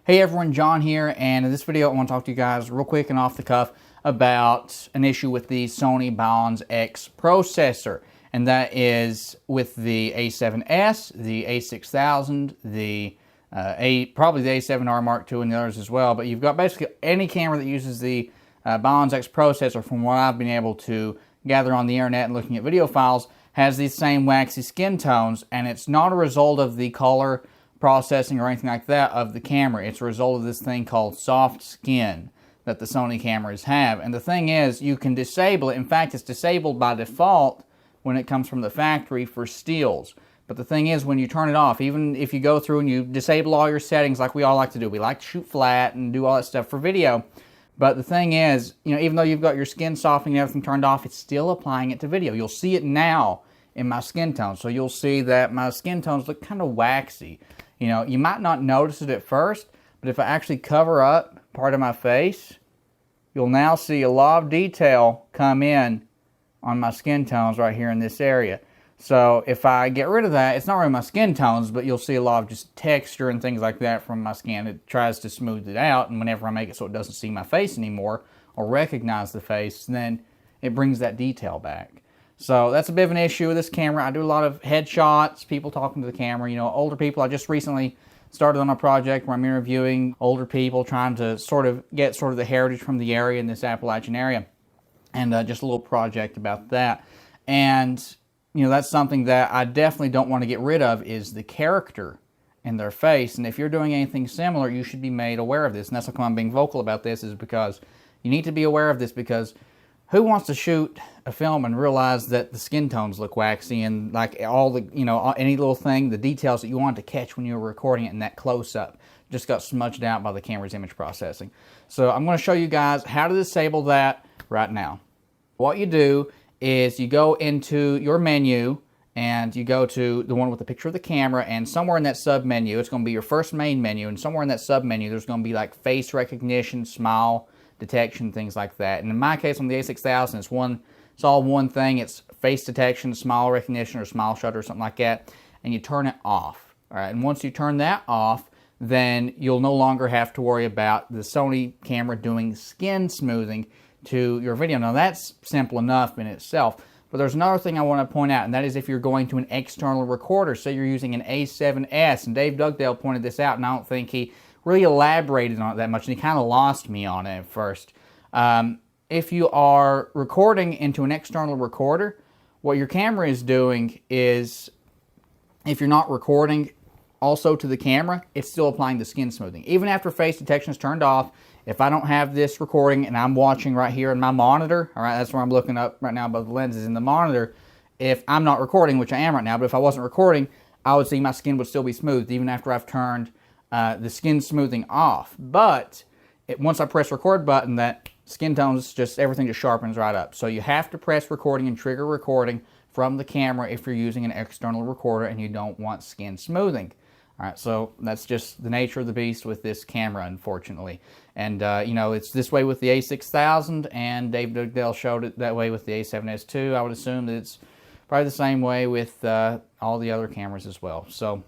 Hey everyone, John here, and in this video I want to talk to you guys real quick and off the cuff about an issue with the Sony BIONZ X processor, and that is with the A7s, the A6000, probably the A7R Mark II and the others as well, but you've got basically any camera that uses the BIONZ X processor, from what I've been able to gather on the internet and looking at video files, has these same waxy skin tones, and it's not a result of the color processing or anything like that of the camera. It's a result of this thing called soft skin that the Sony cameras have. And the thing is, you can disable it. In fact, it's disabled by default when it comes from the factory for stills. But the thing is, when you turn it off, even if you go through and you disable all your settings like we all like to do, we like to shoot flat and do all that stuff for video. But the thing is, even though you've got your skin softening and everything turned off, it's still applying it to video. You'll see it now in my skin tone. So you'll see that my skin tones look kind of waxy. You might not notice it at first, but if I actually cover up part of my face, you'll now see a lot of detail come in on my skin tones right here in this area. So if I get rid of that, it's not really my skin tones, but you'll see a lot of just texture and things like that from my skin. It tries to smooth it out, and whenever I make it so it doesn't see my face anymore or recognize the face, then it brings that detail back. So that's a bit of an issue with this camera. I do a lot of headshots, people talking to the camera, older people. I just recently started on a project where I'm interviewing older people, trying to get the heritage from the area in this Appalachian area, and just a little project about that. And that's something that I definitely don't want to get rid of, is the character in their face. And if you're doing anything similar, you should be made aware of this. And that's how I'm being vocal about this, is because you need to be aware of this, because who wants to shoot a film and realize that the skin tones look waxy and like all the, any little thing, the details that you wanted to catch when you were recording it in that close-up just got smudged out by the camera's image processing. So I'm going to show you guys how to disable that right now. What you do is you go into your menu and you go to the one with the picture of the camera, and somewhere in that sub-menu, it's going to be your first main menu, and somewhere in that sub-menu there's going to be like face recognition, smile detection, things like that. And in my case on the A6000, it's all one thing. It's face detection, smile recognition, or smile shutter, or something like that, and you turn it off. All right, and once you turn that off, then you'll no longer have to worry about the Sony camera doing skin smoothing to your video. Now that's simple enough in itself, but there's another thing I want to point out, and that is if you're going to an external recorder. Say you're using an A7s, and Dave Dugdale pointed this out, and I don't think he really elaborated on it that much, and he kind of lost me on it at first. If you are recording into an external recorder, what your camera is doing is, if you're not recording also to the camera, it's still applying the skin smoothing. Even after face detection is turned off, if I don't have this recording and I'm watching right here in my monitor, all right, that's where I'm looking up right now above the lenses in the monitor, if I'm not recording, which I am right now, but if I wasn't recording, I would see my skin would still be smooth even after I've turned the skin smoothing off. But once I press record button, that skin tones, everything just sharpens right up. So you have to press recording and trigger recording from the camera if you're using an external recorder and you don't want skin smoothing. All right, so that's just the nature of the beast with this camera, unfortunately. And it's this way with the A6000, and Dave Dugdale showed it that way with the A7s too. I would assume that it's probably the same way with all the other cameras as well. So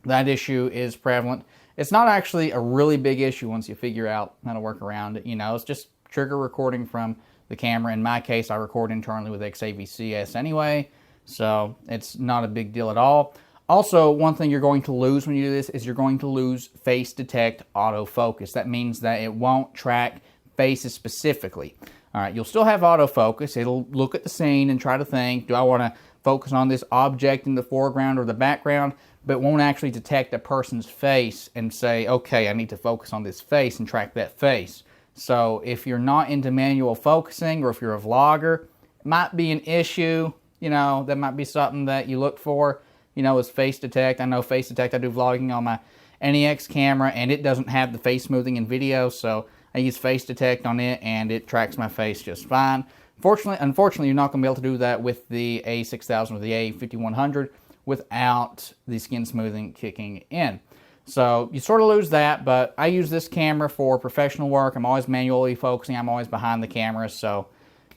that issue is prevalent. It's not actually a really big issue once you figure out how to work around it. It's just trigger recording from the camera. In my case, I record internally with XAVCS anyway, so it's not a big deal at all. Also, one thing you're going to lose when you do this is you're going to lose face detect autofocus. That means that it won't track faces specifically. All right, you'll still have autofocus. It'll look at the scene and try to think, do I want to focus on this object in the foreground or the background? But it won't actually detect a person's face and say, okay, I need to focus on this face and track that face. So if you're not into manual focusing, or if you're a vlogger, it might be an issue. That might be something that you look for, is face detect. I know face detect, I do vlogging on my NEX camera, and it doesn't have the face smoothing in video, so I use face detect on it, and it tracks my face just fine. Unfortunately, you're not going to be able to do that with the A6000 or the A5100 without the skin smoothing kicking in. So you sort of lose that, but I use this camera for professional work. I'm always manually focusing. I'm always behind the camera, so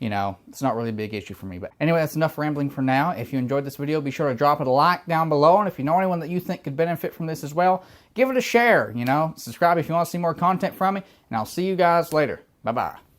you know, it's not really a big issue for me. But anyway, that's enough rambling for now. If you enjoyed this video, be sure to drop it a like down below. And if you know anyone that you think could benefit from this as well, give it a share, you know. Subscribe if you want to see more content from me. And I'll see you guys later. Bye-bye.